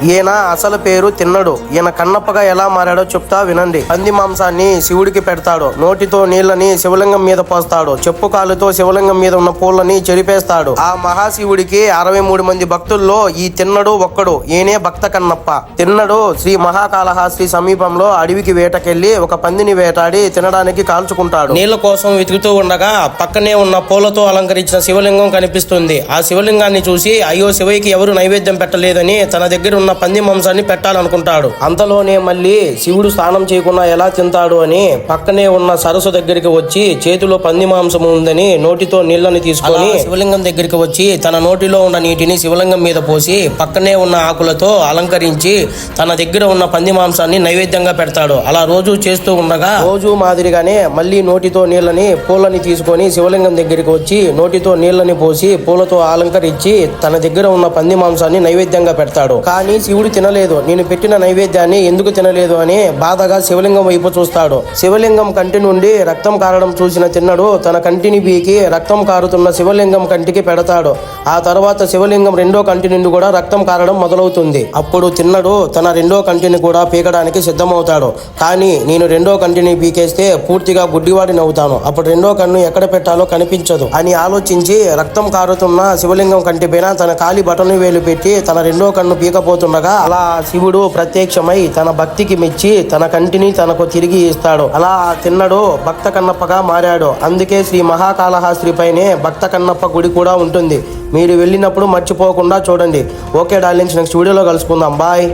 ఈయన అసలు పేరు తిన్నడు. ఈయన కన్నప్పగా ఎలా మారాడో చెప్తా వినండి. పంది మాంసాన్ని శివుడికి పెడతాడు. నోటితో నీళ్లని శివలింగం మీద పోస్తాడు. చెప్పు కాలుతో శివలింగం మీద ఉన్న పూలని చెరిపేస్తాడు. ఆ మహాశివుడికి 63 మంది భక్తుల్లో ఈ తిన్నడు ఒక్కడు. ఈయనే భక్త కన్నప్ప. తిన్నడు శ్రీ మహాకాళహస్తి సమీపంలో అడవికి వేటకెళ్లి ఒక పందిని వేటాడి తినడానికి కాల్చుకుంటాడు. నీళ్ల కోసం వెతుకుతూ ఉండగా పక్కనే ఉన్న పూలతో అలంకరించిన శివలింగం కనిపిస్తుంది. ఆ శివలింగాన్ని చూసి అయ్యో శివయ్యకి ఎవరు నైవేద్యం పెట్టలేదని తన దగ్గర ఉన్న పంది మాంసాన్ని పెట్టాలనుకుంటాడు. అంతలోనే మళ్ళీ శివుడు స్నానం చేయకుండా ఎలా తింటాడు అని పక్కనే ఉన్న సరస్సు దగ్గరికి వచ్చి చేతిలో పంది మాంసం ఉందని నోటితో నీళ్లని తీసుకొని శివలింగం దగ్గరికి వచ్చి తన నోటిలో ఉన్న నీటిని శివలింగం మీద పోసి పక్కనే ఉన్న ఆకులతో అలంకరించి తన దగ్గర ఉన్న పంది మాంసాన్ని నైవేద్యంగా పెడతాడు. అలా రోజు చేస్తూ ఉండగా రోజు మాదిరిగానే మళ్ళీ నోటితో నీళ్లని పూలని తీసుకొని శివలింగం దగ్గరికి వచ్చి నోటితో నీళ్లని పోసి పూలతో అలంకరించి తన దగ్గర ఉన్న పంది మాంసాన్ని నైవేద్యంగా పెడతాడు. కానీ శివుడు తినలేదు. నేను పెట్టిన నైవేద్యాన్ని ఎందుకు తినలేదు అని బాధగా శివలింగం వైపు చూస్తాడు. శివలింగం కంటి నుండి రక్తం కారడం చూసిన తిన్నడు తన కంటిని బీకి రక్తం కారుతున్న శివలింగం కంటికి పెడతాడు. ఆ తర్వాత శివలింగం రెండో కంటి నుండి కూడా రక్తం కారడం మొదలవుతుంది. అప్పుడు తిన్నడు తన రెండో కంటిని కూడా పీకడానికి సిద్ధమవుతాడు. కానీ నేను రెండో కంటిని పీకేస్తే పూర్తిగా గుడ్డివాడిని అవుతాను. అప్పుడు రెండో కన్ను ఎక్కడ పెట్టాలో కనిపించదు అని ఆలోచించి రక్తం కారుతున్న శివలింగం కంటి పైన తన కాలి బటను వేలు పెట్టి తన రెండో కన్ను పీకపోతుండగా అలా శివుడు ప్రత్యక్షమై తన భక్తికి మెచ్చి తన కంటిని తనకు తిరిగి ఇస్తాడు. అలా తిన్నడు భక్త కన్నప్పగా మారాడు. అందుకే శ్రీ మహాకాళహస్తి పైనే భక్త కన్నప్ప గుడి కూడా ఉంటుంది. మీరు వెళ్ళినప్పుడు మర్చిపోకుండా చూడండి. ఓకే డార్లింగ్స్, నెక్స్ట్ వీడియోలో కలుసుకుందాం. బాయ్.